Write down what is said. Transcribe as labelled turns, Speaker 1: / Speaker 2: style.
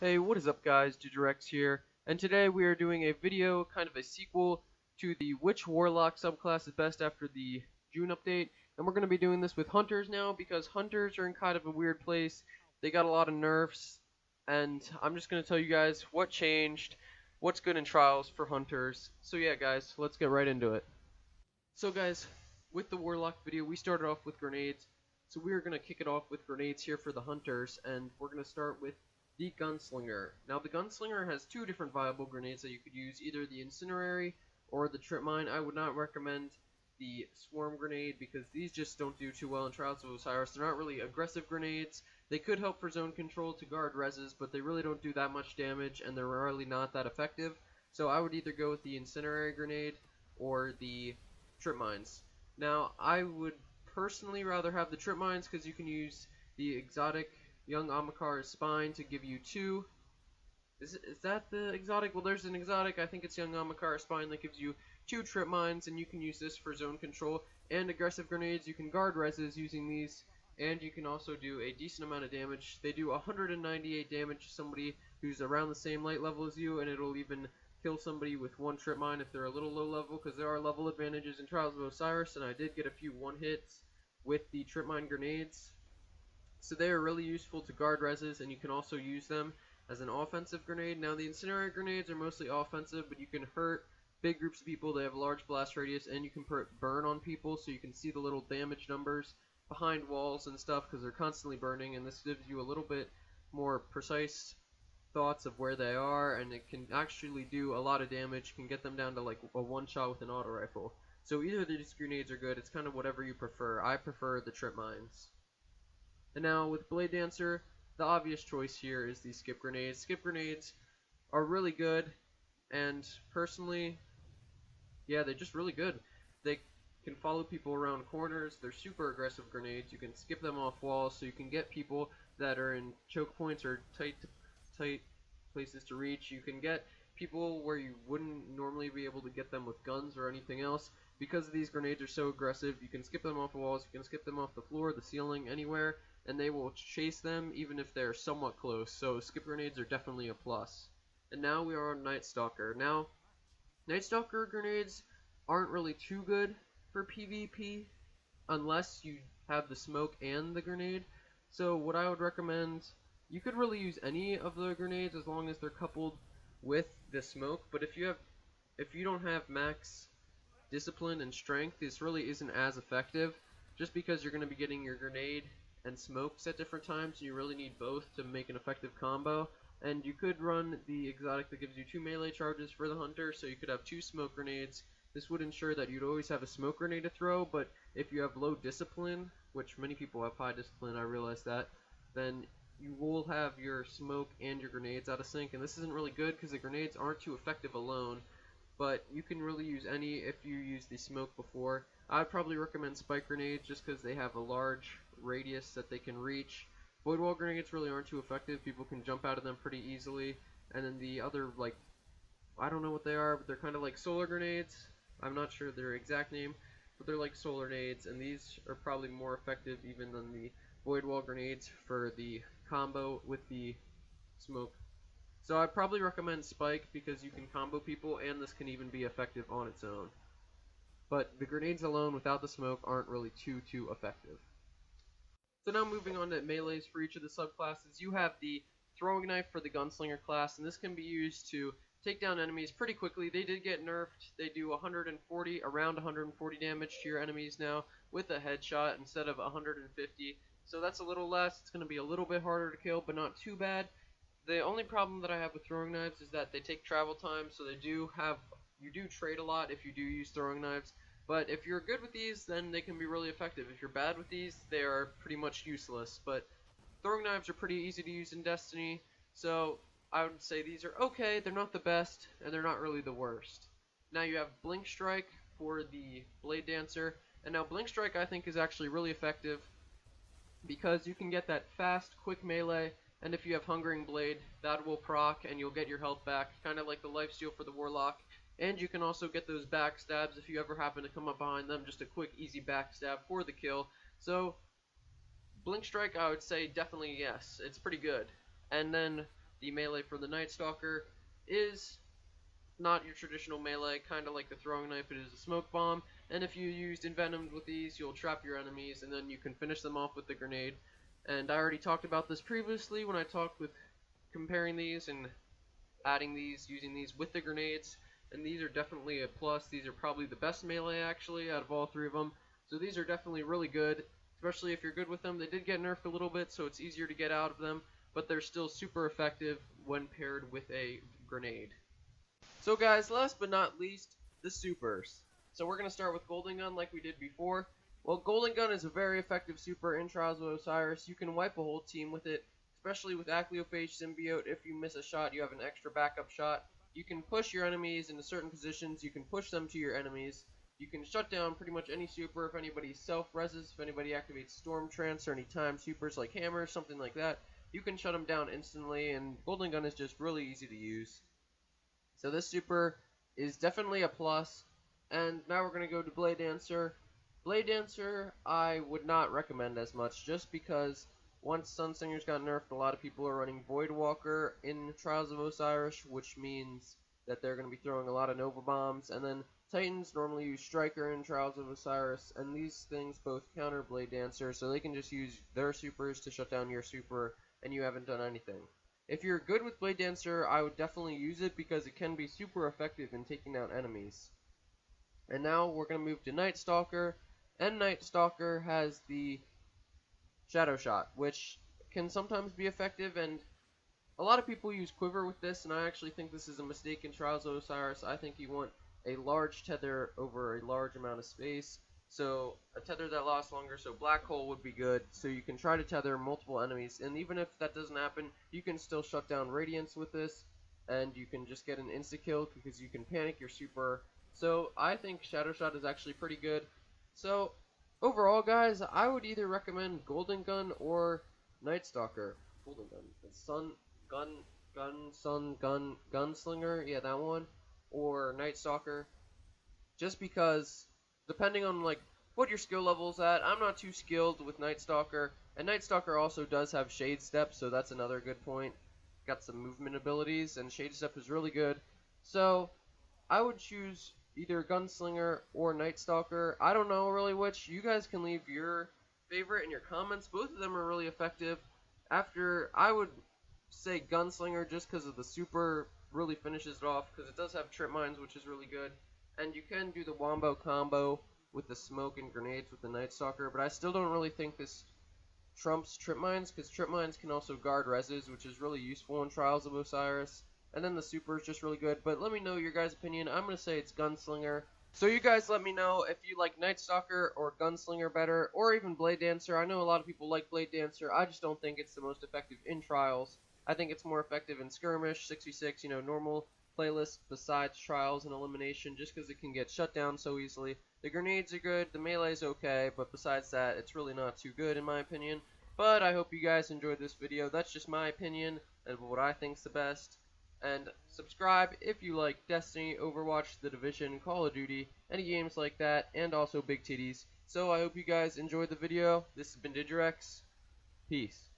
Speaker 1: Hey, what is up guys, Digirex here, and today we are doing a video, kind of a sequel to the which Warlock subclass is best after the June update, and we're going to be doing this with Hunters now, because Hunters are in kind of a weird place. They got a lot of nerfs, and I'm just going to tell you guys what changed, what's good in Trials for Hunters. So yeah guys, let's get right into it. So guys, with the Warlock video, we started off with grenades, so we are going to kick it off with grenades here for the Hunters, and we're going to start with the Gunslinger. Now the Gunslinger has two different viable grenades that you could use, either the Incinerary or the Trip Mine. I would not recommend the Swarm Grenade because these just don't do too well in Trials of Osiris. They're not really aggressive grenades. They could help for zone control to guard reses, but they really don't do that much damage and they're really not that effective. So I would either go with the Incinerary Grenade or the Trip Mines. Now I would personally rather have the Trip Mines because you can use the exotic Young Amakar's Spine to give you two. Is that the exotic? Well, there's an exotic. I think it's Young Amakar's Spine that gives you two Trip Mines, and you can use this for zone control and aggressive grenades. You can guard reses using these, and you can also do a decent amount of damage. They do 198 damage to somebody who's around the same light level as you, and it'll even kill somebody with one Trip Mine if they're a little low level, because there are level advantages in Trials of Osiris, and I did get a few one hits with the Trip Mine grenades. So they are really useful to guard reses, and you can also use them as an offensive grenade. Now the Incinerary grenades are mostly offensive, but you can hurt big groups of people. They have a large blast radius, and you can put burn on people, so you can see the little damage numbers behind walls and stuff because they're constantly burning, and this gives you a little bit more precise thoughts of where they are, and it can actually do a lot of damage. Can get them down to like a one shot with an auto rifle. So either of these grenades are good. It's kind of whatever you prefer. I prefer the Trip Mines. And now with Blade Dancer, the obvious choice here is the skip grenades. Skip grenades are really good, and personally, yeah, they're just really good. They can follow people around corners. They're super aggressive grenades. You can skip them off walls, so you can get people that are in choke points or tight places to reach. You can get people where you wouldn't normally be able to get them with guns or anything else. Because these grenades are so aggressive, you can skip them off walls, you can skip them off the floor, the ceiling, anywhere, and they will chase them even if they're somewhat close. So skip grenades are definitely a plus. And now we are on Night Stalker. Now, Night Stalker grenades aren't really too good for PvP unless you have the smoke and the grenade. So what I would recommend, you could really use any of the grenades as long as they're coupled with the smoke, but if you don't have max discipline and strength, this really isn't as effective, just because you're going to be getting your grenade and smokes at different times, and you really need both to make an effective combo. And you could run the exotic that gives you two melee charges for the hunter, so you could have two smoke grenades. This would ensure that you'd always have a smoke grenade to throw, but if you have low discipline, which many people have high discipline, I realize that, then you will have your smoke and your grenades out of sync, and this isn't really good because the grenades aren't too effective alone. But you can really use any if you use the smoke before. I'd probably recommend spike grenades just because they have a large radius that they can reach. Void wall grenades really aren't too effective. People can jump out of them pretty easily. And then the other, like, I don't know what they are, but they're kind of like solar grenades. I'm not sure their exact name, but they're like solar nades, and these are probably more effective even than the void wall grenades for the combo with the smoke. So I'd probably recommend Spike because you can combo people, and this can even be effective on its own. But the grenades alone without the smoke aren't really too effective. So now moving on to melees for each of the subclasses, you have the throwing knife for the gunslinger class, and this can be used to take down enemies pretty quickly. They did get nerfed. They do around 140 damage to your enemies now with a headshot instead of 150. So that's a little less. It's going to be a little bit harder to kill, but not too bad. The only problem that I have with throwing knives is that they take travel time, so you do trade a lot if you do use throwing knives. But if you're good with these, then they can be really effective. If you're bad with these, they are pretty much useless. But throwing knives are pretty easy to use in Destiny, so I would say these are okay. They're not the best, and they're not really the worst. Now you have Blink Strike for the Blade Dancer, and now Blink Strike I think is actually really effective because you can get that fast, quick melee. And if you have Hungering Blade, that will proc and you'll get your health back, kind of like the lifesteal for the Warlock. And you can also get those backstabs if you ever happen to come up behind them, just a quick, easy backstab for the kill. So, Blink Strike, I would say definitely yes, it's pretty good. And then the melee for the Night Stalker is not your traditional melee, kind of like the throwing knife. It is a smoke bomb, and if you used envenomed with these, you'll trap your enemies, and then you can finish them off with the grenade. And I already talked about this previously when I talked with comparing these and adding these, using these with the grenades, and these are definitely a plus. These are probably the best melee actually out of all three of them, so these are definitely really good, especially if you're good with them. They did get nerfed a little bit, so it's easier to get out of them, but they're still super effective when paired with a grenade. So guys, last but not least, the supers. So we're going to start with Golden Gun like we did before. Well, Golden Gun is a very effective super in Trials of Osiris. You can wipe a whole team with it, especially with Acleophage Symbiote. If you miss a shot, you have an extra backup shot. You can push your enemies into certain positions. You can push them to your enemies. You can shut down pretty much any super if anybody self-reses, if anybody activates Storm Trance or any time supers like Hammer, something like that. You can shut them down instantly, and Golden Gun is just really easy to use. So this super is definitely a plus. And now we're going to go to Blade Dancer. Blade Dancer I would not recommend as much, just because once Sunsingers got nerfed, a lot of people are running Voidwalker in Trials of Osiris, which means that they're going to be throwing a lot of Nova Bombs, and then Titans normally use Striker in Trials of Osiris, and these things both counter Blade Dancer, so they can just use their supers to shut down your super, and you haven't done anything. If you're good with Blade Dancer, I would definitely use it because it can be super effective in taking out enemies. And now we're going to move to Night Stalker, and Night Stalker has the Shadow Shot, which can sometimes be effective, and a lot of people use Quiver with this, and I actually think this is a mistake in Trials of Osiris. I think you want a large tether over a large amount of space, so a tether that lasts longer, so Black Hole would be good, so you can try to tether multiple enemies, and even if that doesn't happen, you can still shut down Radiance with this, and you can just get an insta-kill because you can panic your super. So I think Shadow Shot is actually pretty good. So overall, guys, I would either recommend Golden Gun or Night Stalker. Golden Gun, Gunslinger, yeah, that one, or Night Stalker. Just because, depending on like what your skill level's at, I'm not too skilled with Night Stalker, and Night Stalker also does have Shade Step, so that's another good point. Got some movement abilities, and Shade Step is really good. So I would choose either Gunslinger or Night Stalker. I don't know really which. You guys can leave your favorite in your comments. Both of them are really effective. I would say Gunslinger just because of the super really finishes it off, because it does have Trip Mines, which is really good. And you can do the Wombo combo with the smoke and grenades with the Night Stalker, but I still don't really think this trumps Trip Mines, because Trip Mines can also guard reses, which is really useful in Trials of Osiris. And then the super is just really good, but let me know your guys' opinion. I'm going to say it's Gunslinger. So you guys let me know if you like Night Stalker or Gunslinger better, or even Blade Dancer. I know a lot of people like Blade Dancer. I just don't think it's the most effective in Trials. I think it's more effective in Skirmish, 6v6, normal playlists besides Trials and Elimination, just because it can get shut down so easily. The grenades are good, the melee's okay, but besides that, it's really not too good in my opinion. But I hope you guys enjoyed this video. That's just my opinion and what I think's the best. And subscribe if you like Destiny, Overwatch, The Division, Call of Duty, any games like that, and also Big Titties. So I hope you guys enjoyed the video. This has been Digirex. Peace.